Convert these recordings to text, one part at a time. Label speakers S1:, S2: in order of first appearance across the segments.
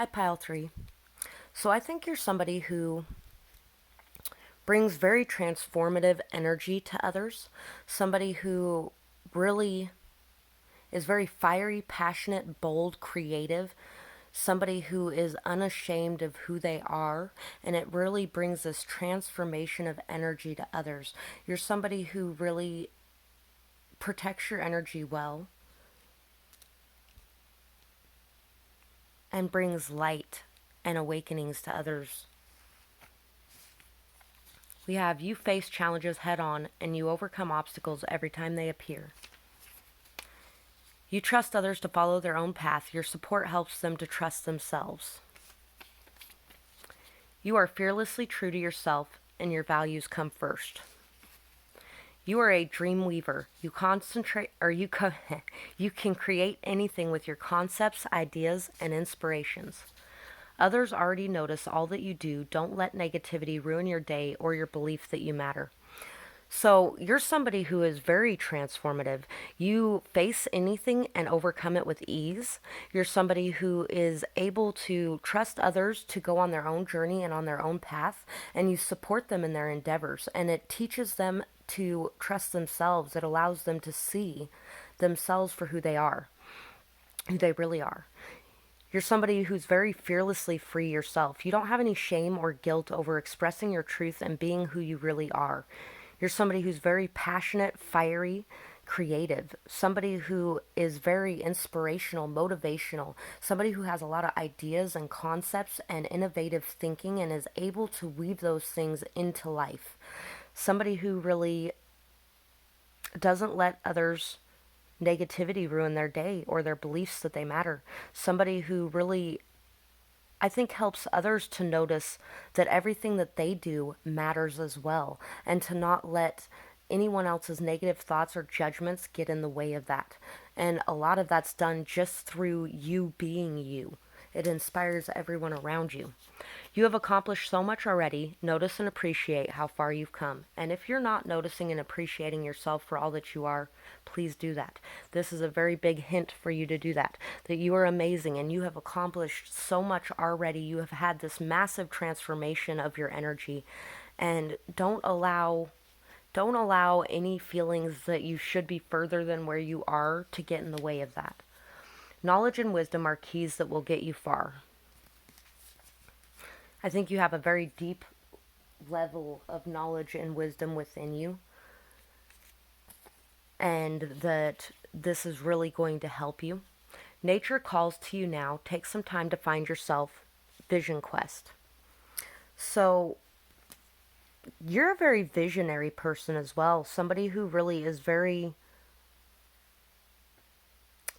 S1: Hi, Pile 3. So I think you're somebody who brings very transformative energy to others, somebody who really is very fiery, passionate, bold, creative, somebody who is unashamed of who they are, and it really brings this transformation of energy to others. You're somebody who really protects your energy well and brings light and awakenings to others. We have you face challenges head on and you overcome obstacles every time they appear. You trust others to follow their own path. Your support helps them to trust themselves. You are fearlessly true to yourself and your values come first. You are a dream weaver. You concentrate or you can create anything with your concepts, ideas, and inspirations. Others already notice all that you do. Don't let negativity ruin your day or your belief that you matter. So you're somebody who is very transformative. You face anything and overcome it with ease. You're somebody who is able to trust others to go on their own journey and on their own path, and you support them in their endeavors. And it teaches them to trust themselves. It allows them to see themselves for who they are, who they really are. You're somebody who's very fearlessly free yourself. You don't have any shame or guilt over expressing your truth and being who you really are. You're somebody who's very passionate, fiery, creative, somebody who is very inspirational, motivational, somebody who has a lot of ideas and concepts and innovative thinking and is able to weave those things into life. Somebody who really doesn't let others negativity ruin their day or their beliefs that they matter. Somebody who really, I think, helps others to notice that everything that they do matters as well, and to not let anyone else's negative thoughts or judgments get in the way of that. And a lot of that's done just through you being you. It inspires everyone around you. You have accomplished so much already. Notice and appreciate how far you've come. And if you're not noticing and appreciating yourself for all that you are, please do that. This is a very big hint for you to do that. That you are amazing and you have accomplished so much already. You have had this massive transformation of your energy. And don't allow any feelings that you should be further than where you are to get in the way of that. Knowledge and wisdom are keys that will get you far. I think you have a very deep level of knowledge and wisdom within you, and that this is really going to help you. Nature calls to you now. Take some time to find yourself. Vision quest. So, you're a very visionary person as well. Somebody who really is very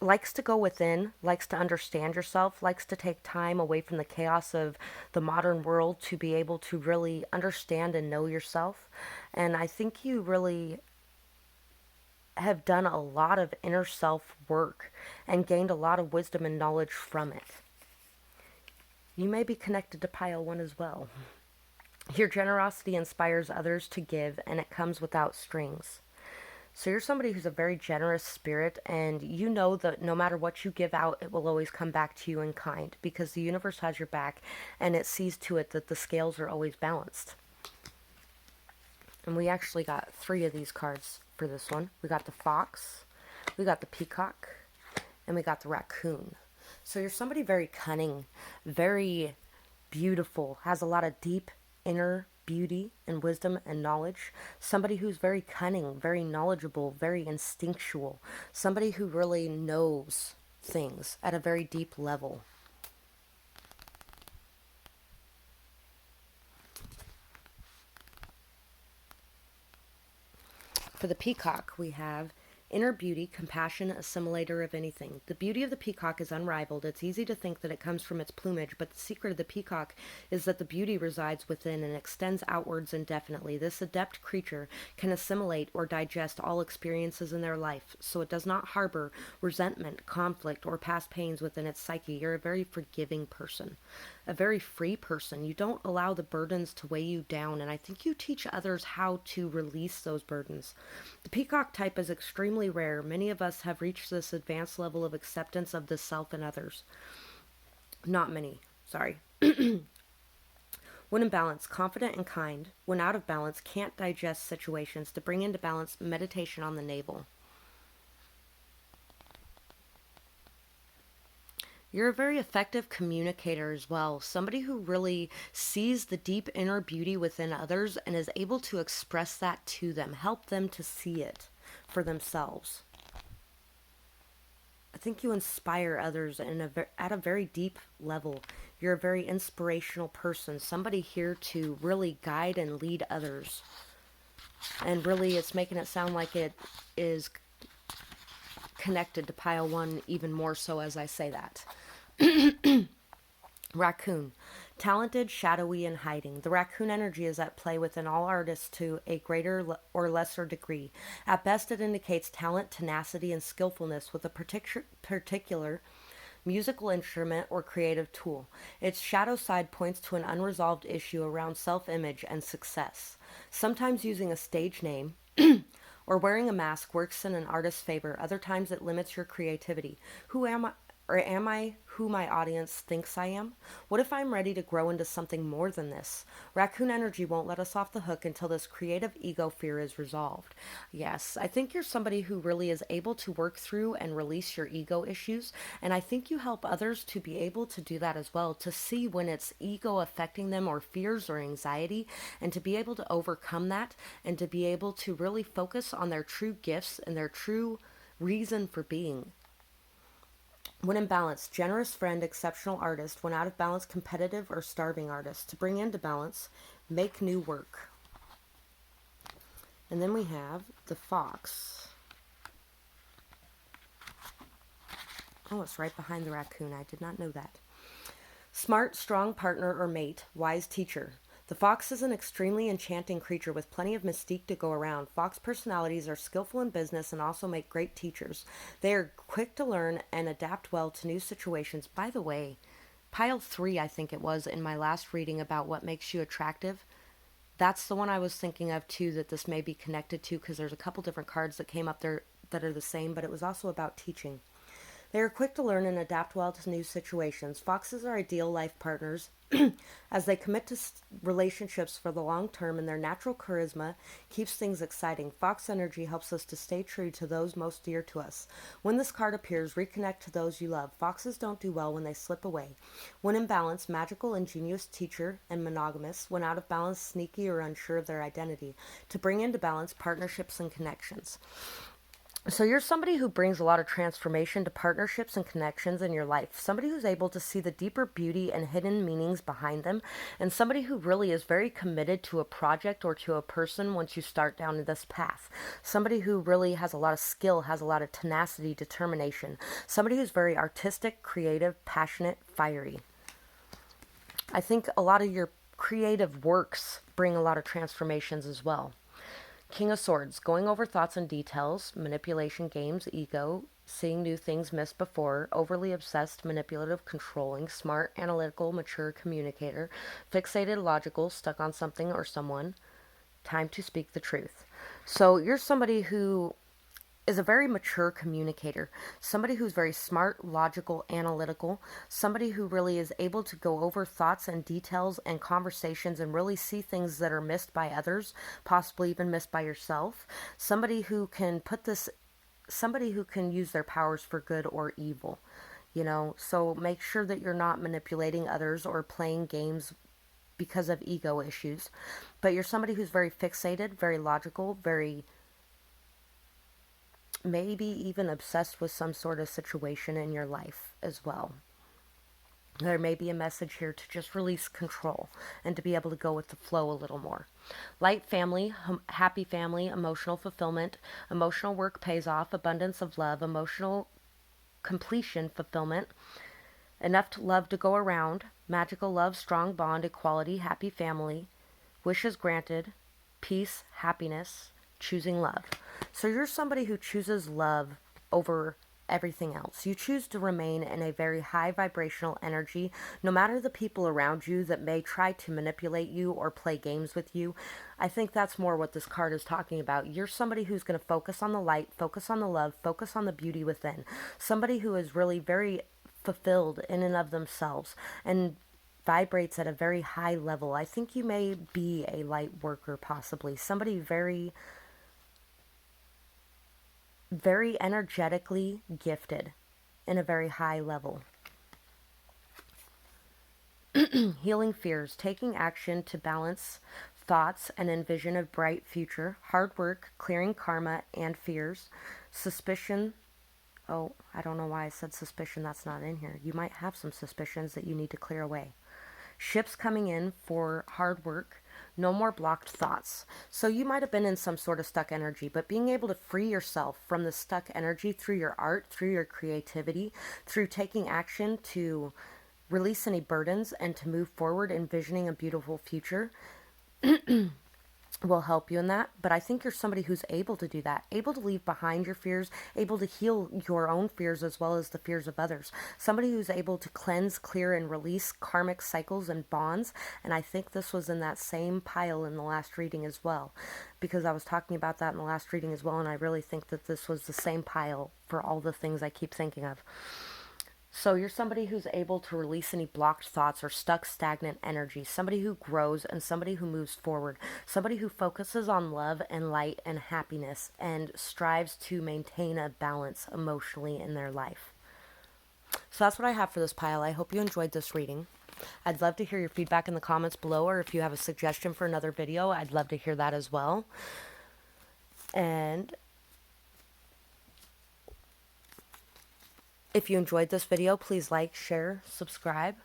S1: likes to go within, likes to understand yourself, likes to take time away from the chaos of the modern world to be able to really understand and know yourself. And I think you really have done a lot of inner self work and gained a lot of wisdom and knowledge from it. You may be connected to Pile 1 as well. Your generosity inspires others to give, and it comes without strings. So you're somebody who's a very generous spirit, and you know that no matter what you give out, it will always come back to you in kind, because the universe has your back, and it sees to it that the scales are always balanced. And we actually got 3 of these cards for this one. We got the fox, we got the peacock, and we got the raccoon. So you're somebody very cunning, very beautiful, has a lot of deep inner beauty and wisdom and knowledge. Somebody who's very cunning, very knowledgeable, very instinctual. Somebody who really knows things at a very deep level. For the peacock, we have inner beauty, compassion, assimilator of anything. The beauty of the peacock is unrivaled. It's easy to think that it comes from its plumage, but the secret of the peacock is that the beauty resides within and extends outwards indefinitely. This adept creature can assimilate or digest all experiences in their life, so it does not harbor resentment, conflict, or past pains within its psyche. You're a very forgiving person, a very free person. You don't allow the burdens to weigh you down, and I think you teach others how to release those burdens. The peacock type is extremely rare. Many of us have reached this advanced level of acceptance of the self and others. Not many. Sorry. When in balance, confident and kind. When out of balance, can't digest situations. To bring into balance, meditation on the navel. You're a very effective communicator as well. Somebody who really sees the deep inner beauty within others and is able to express that to them, help them to see it for themselves. I think you inspire others at a very deep level. You're a very inspirational person, somebody here to really guide and lead others. And really, it's making it sound like it is connected to pile one even more so as I say that. Raccoon. Talented, shadowy, and hiding. The raccoon energy is at play within all artists to a greater or lesser degree. At best, it indicates talent, tenacity, and skillfulness with a particular musical instrument or creative tool. Its shadow side points to an unresolved issue around self-image and success. Sometimes using a stage name or wearing a mask works in an artist's favor. Other times it limits your creativity. Who am I? Or am I who my audience thinks I am? What if I'm ready to grow into something more than this? Raccoon energy won't let us off the hook until this creative ego fear is resolved. Yes, I think you're somebody who really is able to work through and release your ego issues. And I think you help others to be able to do that as well, to see when it's ego affecting them or fears or anxiety, and to be able to overcome that and to be able to really focus on their true gifts and their true reason for being. When in balance, generous friend, exceptional artist. When out of balance, competitive or starving artist. To bring into balance, make new work. And then we have the fox. Oh, it's right behind the raccoon. I did not know that. Smart, strong partner or mate, wise teacher. The fox is an extremely enchanting creature with plenty of mystique to go around. Fox personalities are skillful in business and also make great teachers. They are quick to learn and adapt well to new situations. By the way, pile 3, I think it was, in my last reading about what makes you attractive. That's the one I was thinking of too, that this may be connected to, because there's a couple different cards that came up there that are the same, but it was also about teaching. They are quick to learn and adapt well to new situations. Foxes are ideal life partners as they commit to relationships for the long term, and their natural charisma keeps things exciting. Fox energy helps us to stay true to those most dear to us. When this card appears, reconnect to those you love. Foxes don't do well when they slip away. When in balance, magical, ingenious teacher and monogamous. When out of balance, sneaky or unsure of their identity. To bring into balance, partnerships and connections. So you're somebody who brings a lot of transformation to partnerships and connections in your life. Somebody who's able to see the deeper beauty and hidden meanings behind them. And somebody who really is very committed to a project or to a person once you start down this path. Somebody who really has a lot of skill, has a lot of tenacity, determination. Somebody who's very artistic, creative, passionate, fiery. I think a lot of your creative works bring a lot of transformations as well. King of Swords, going over thoughts and details, manipulation games, ego, seeing new things missed before, overly obsessed, manipulative, controlling, smart, analytical, mature communicator, fixated, logical, stuck on something or someone, time to speak the truth. So you're somebody who is a very mature communicator, somebody who's very smart, logical, analytical, somebody who really is able to go over thoughts and details and conversations and really see things that are missed by others, possibly even missed by yourself, somebody who can use their powers for good or evil, so make sure that you're not manipulating others or playing games because of ego issues, but you're somebody who's very fixated, very logical, very maybe even obsessed with some sort of situation in your life as well. There may be a message here to just release control and to be able to go with the flow a little more. Light family, happy family, emotional fulfillment, emotional work pays off, abundance of love, emotional completion, fulfillment, enough love to go around, magical love, strong bond, equality, happy family, wishes granted, peace, happiness, choosing love. So you're somebody who chooses love over everything else. You choose to remain in a very high vibrational energy, no matter the people around you that may try to manipulate you or play games with you. I think that's more what this card is talking about. You're somebody who's going to focus on the light, focus on the love, focus on the beauty within. Somebody who is really very fulfilled in and of themselves and vibrates at a very high level. I think you may be a light worker, possibly. Somebody very, very energetically gifted in a very high level. Healing fears, taking action to balance thoughts and envision a bright future. Hard work, clearing karma and fears. Suspicion. Oh, I don't know why I said suspicion. That's not in here. You might have some suspicions that you need to clear away. Ships coming in for hard work. No more blocked thoughts. So you might have been in some sort of stuck energy, but being able to free yourself from the stuck energy through your art, through your creativity, through taking action to release any burdens and to move forward, envisioning a beautiful future, will help you in that. But I think you're somebody who's able to do that, able to leave behind your fears, able to heal your own fears as well as the fears of others. Somebody who's able to cleanse, clear, and release karmic cycles and bonds. And I think this was in that same pile in the last reading as well, because I was talking about that in the last reading as well, and I really think that this was the same pile for all the things I keep thinking of. So you're somebody who's able to release any blocked thoughts or stuck stagnant energy, somebody who grows and somebody who moves forward, somebody who focuses on love and light and happiness and strives to maintain a balance emotionally in their life. So that's what I have for this pile. I hope you enjoyed this reading. I'd love to hear your feedback in the comments below, or if you have a suggestion for another video, I'd love to hear that as well. And if you enjoyed this video, please like, share, subscribe.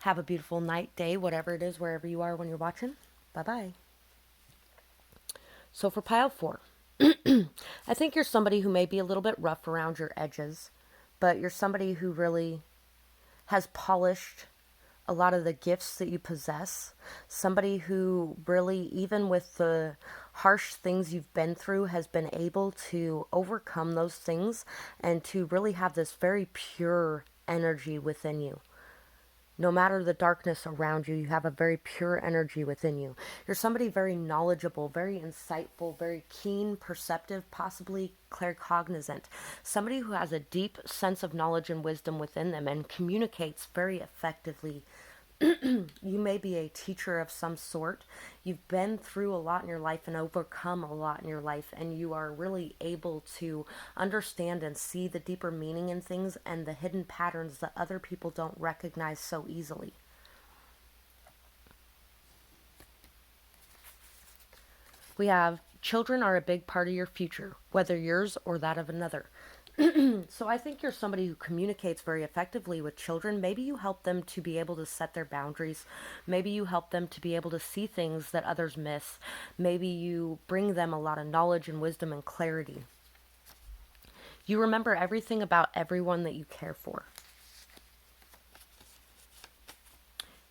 S1: Have a beautiful night, day, whatever it is, wherever you are when you're watching. Bye-bye. So for pile 4, I think you're somebody who may be a little bit rough around your edges, but you're somebody who really has polished a lot of the gifts that you possess. Somebody who really, even with the harsh things you've been through, has been able to overcome those things and to really have this very pure energy within you. No matter the darkness around you, you have a very pure energy within you. You're somebody very knowledgeable, very insightful, very keen, perceptive, possibly claircognizant. Somebody who has a deep sense of knowledge and wisdom within them and communicates very effectively. You may be a teacher of some sort. You've been through a lot in your life and overcome a lot in your life, and you are really able to understand and see the deeper meaning in things and the hidden patterns that other people don't recognize so easily. We have children are a big part of your future, whether yours or that of another. So I think you're somebody who communicates very effectively with children. Maybe you help them to be able to set their boundaries. Maybe you help them to be able to see things that others miss. Maybe you bring them a lot of knowledge and wisdom and clarity. You remember everything about everyone that you care for.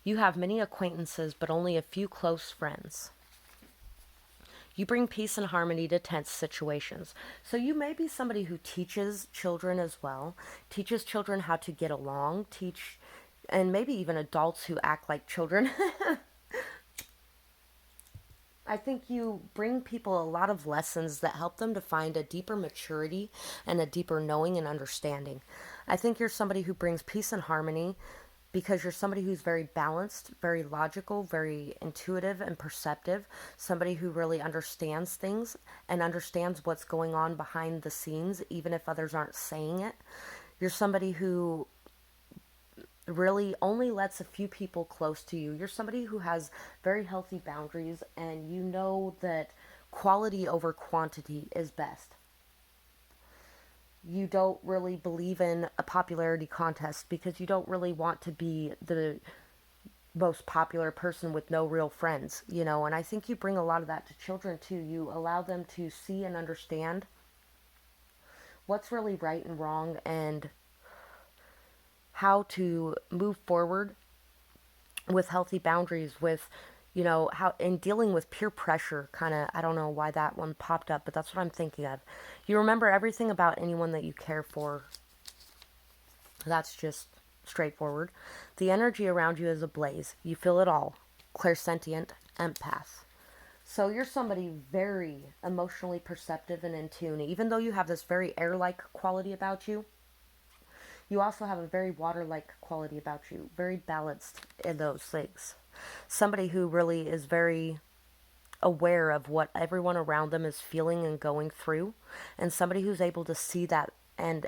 S1: You have many acquaintances, but only a few close friends. You bring peace and harmony to tense situations. So you may be somebody who teaches children as well, teaches children how to get along, and maybe even adults who act like children. I think you bring people a lot of lessons that help them to find a deeper maturity and a deeper knowing and understanding. I think you're somebody who brings peace and harmony, because you're somebody who's very balanced, very logical, very intuitive and perceptive, somebody who really understands things and understands what's going on behind the scenes, even if others aren't saying it. You're somebody who really only lets a few people close to you. You're somebody who has very healthy boundaries, and you know that quality over quantity is best. You don't really believe in a popularity contest because you don't really want to be the most popular person with no real friends, and I think you bring a lot of that to children too. You allow them to see and understand what's really right and wrong and how to move forward with healthy boundaries, with how in dealing with peer pressure, kind of, I don't know why that one popped up, but that's what I'm thinking of. You remember everything about anyone that you care for. That's just straightforward. The energy around you is ablaze. You feel it all. Clairsentient empath. So you're somebody very emotionally perceptive and in tune. Even though you have this very air-like quality about you, You also have a very water-like quality about you, very balanced in those things. Somebody who really is very aware of what everyone around them is feeling and going through, and somebody who's able to see that and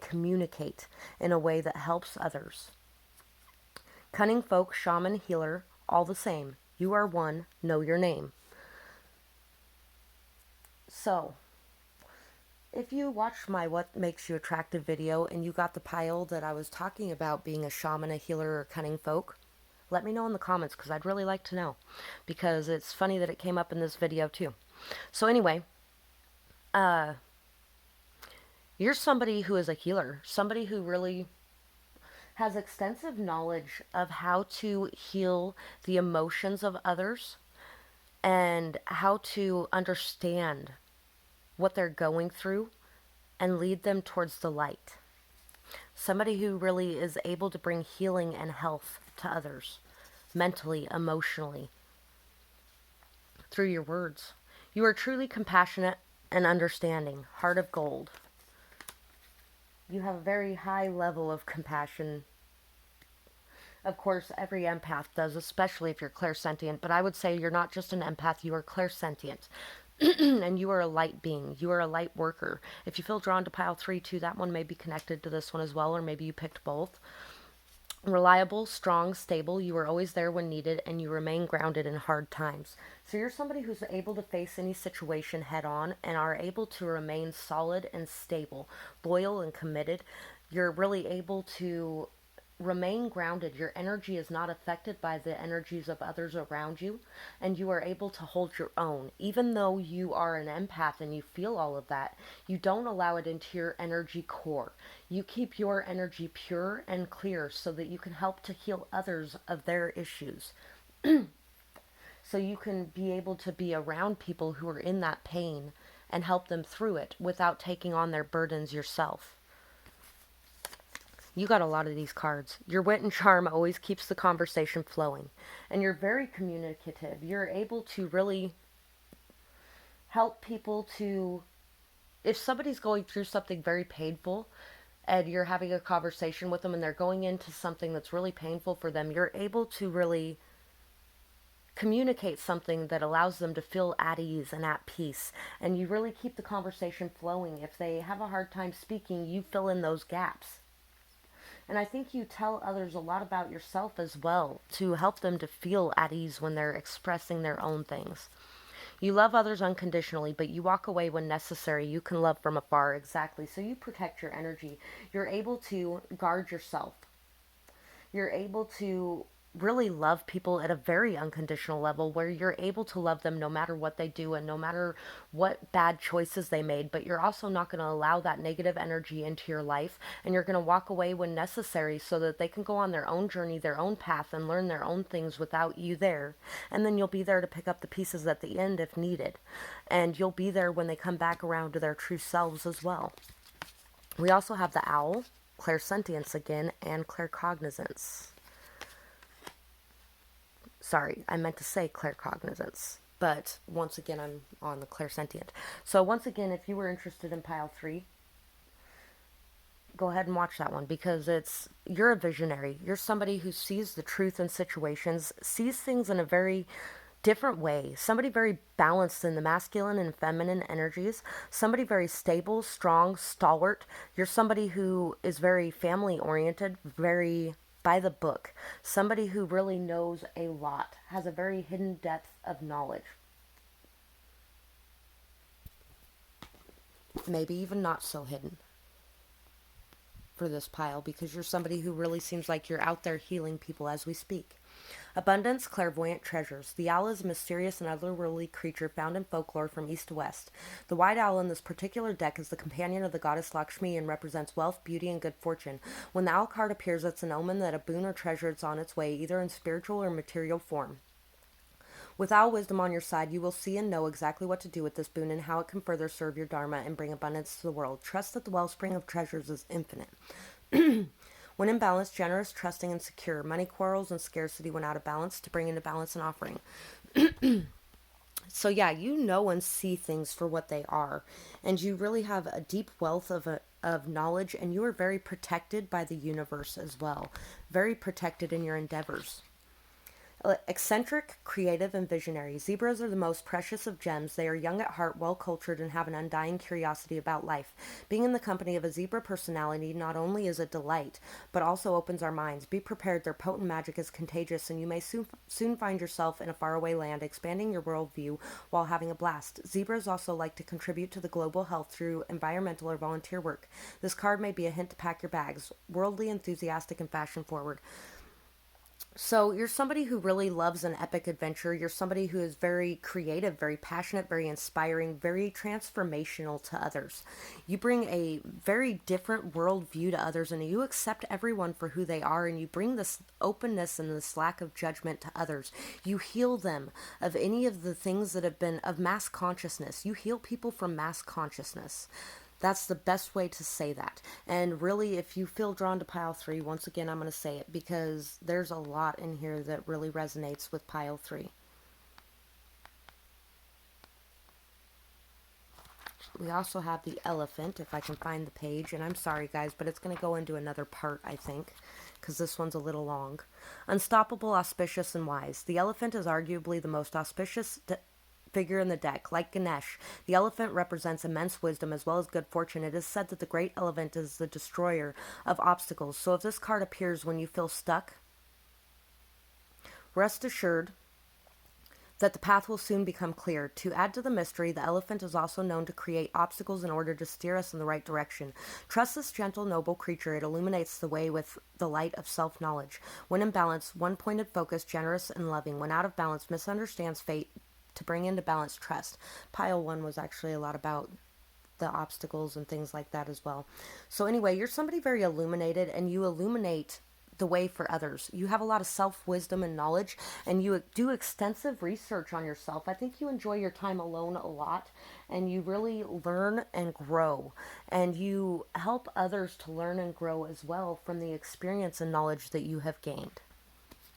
S1: communicate in a way that helps others. Cunning folk, shaman, healer, all the same. You are one, know your name. So, if you watched my What Makes You Attractive video and you got the pile that I was talking about being a shaman, a healer, or cunning folk, let me know in the comments because I'd really like to know. Because it's funny that it came up in this video too. So anyway, you're somebody who is a healer. Somebody who really has extensive knowledge of how to heal the emotions of others and how to understand what they're going through and lead them towards the light. Somebody who really is able to bring healing and health to others, mentally, emotionally, through your words. You are truly compassionate and understanding, heart of gold. You have a very high level of compassion. Of course, every empath does, especially if you're clairsentient, but I would say you're not just an empath, you are clairsentient. And you are a light being. You are a light worker. If you feel drawn to pile 3 too, that one may be connected to this one as well, or maybe you picked both. Reliable, strong, stable, you are always there when needed, and you remain grounded in hard times. So you're somebody who's able to face any situation head on and are able to remain solid and stable, loyal and committed. You're really able to remain grounded. Your energy is not affected by the energies of others around you, and you are able to hold your own. Even though you are an empath and you feel all of that, you don't allow it into your energy core. You keep your energy pure and clear so that you can help to heal others of their issues. So you can be able to be around people who are in that pain and help them through it without taking on their burdens yourself. You got a lot of these cards. Your wit and charm always keeps the conversation flowing. And you're very communicative. You're able to really help people to... If somebody's going through something very painful and you're having a conversation with them and they're going into something that's really painful for them, you're able to really communicate something that allows them to feel at ease and at peace. And you really keep the conversation flowing. If they have a hard time speaking, you fill in those gaps. And I think you tell others a lot about yourself as well to help them to feel at ease when they're expressing their own things. You love others unconditionally, but you walk away when necessary. You can love from afar, exactly. So you protect your energy. You're able to guard yourself. You're able to really love people at a very unconditional level where you're able to love them no matter what they do and no matter what bad choices they made, but you're also not going to allow that negative energy into your life, and you're going to walk away when necessary so that they can go on their own journey, their own path, and learn their own things without you there. And then you'll be there to pick up the pieces at the end if needed, and you'll be there when they come back around to their true selves as well. We also have the owl, clairsentience again, and claircognizance. Sorry, I meant to say claircognizance, but once again, I'm on the clairsentient. So once again, if you were interested in pile 3, go ahead and watch that one because you're a visionary. You're somebody who sees the truth in situations, sees things in a very different way. Somebody very balanced in the masculine and feminine energies. Somebody very stable, strong, stalwart. You're somebody who is very family oriented, very by the book. Somebody who really knows a lot, has a very hidden depth of knowledge. Maybe even not so hidden for this pile because you're somebody who really seems like you're out there healing people as we speak. Abundance, clairvoyant treasures. The owl is a mysterious and otherworldly creature found in folklore from east to west. The white owl in this particular deck is the companion of the goddess Lakshmi and represents wealth, beauty, and good fortune. When the owl card appears, it's an omen that a boon or treasure is on its way, either in spiritual or material form. With owl wisdom on your side, you will see and know exactly what to do with this boon and how it can further serve your dharma and bring abundance to the world. Trust that the wellspring of treasures is infinite. When in balance, generous, trusting, and secure. Money quarrels and scarcity when out of balance to bring into balance and offering. So yeah, you know and see things for what they are. And you really have a deep wealth of of knowledge, and you are very protected by the universe as well. Very protected in your endeavors. Eccentric, creative, and visionary. Zebras are the most precious of gems. They are young at heart, well cultured, and have an undying curiosity about life. Being in the company of a zebra personality not only is a delight, but also opens our minds. Be prepared, their potent magic is contagious, and you may soon find yourself in a faraway land, expanding your worldview while having a blast. Zebras also like to contribute to the global health through environmental or volunteer work. This card may be a hint to pack your bags. Worldly, enthusiastic, and fashion forward. So you're somebody who really loves an epic adventure. You're somebody who is very creative, very passionate, very inspiring, very transformational to others. You bring a very different worldview to others, and you accept everyone for who they are, and you bring this openness and this lack of judgment to others. You heal them of any of the things that have been of mass consciousness. You heal people from mass consciousness. That's the best way to say that. And really, if you feel drawn to pile 3, once again, I'm going to say it because there's a lot in here that really resonates with pile 3. We also have the elephant, if I can find the page. And I'm sorry, guys, but it's going to go into another part, I think, because this one's a little long. Unstoppable, auspicious, and wise. The elephant is arguably the most auspicious figure in the deck. Like Ganesh, the elephant represents immense wisdom as well as good fortune. It is said that the great elephant is the destroyer of obstacles. So if this card appears when you feel stuck, rest assured that the path will soon become clear. To add to the mystery, the elephant is also known to create obstacles in order to steer us in the right direction. Trust this gentle, noble creature. It illuminates the way with the light of self-knowledge. When in balance, one-pointed focus, generous and loving. When out of balance, misunderstands fate to bring into balance trust. Pile 1 was actually a lot about the obstacles and things like that as well. So anyway, you're somebody very illuminated, and you illuminate the way for others. You have a lot of self-wisdom and knowledge, and you do extensive research on yourself. I think you enjoy your time alone a lot, and you really learn and grow, and you help others to learn and grow as well from the experience and knowledge that you have gained.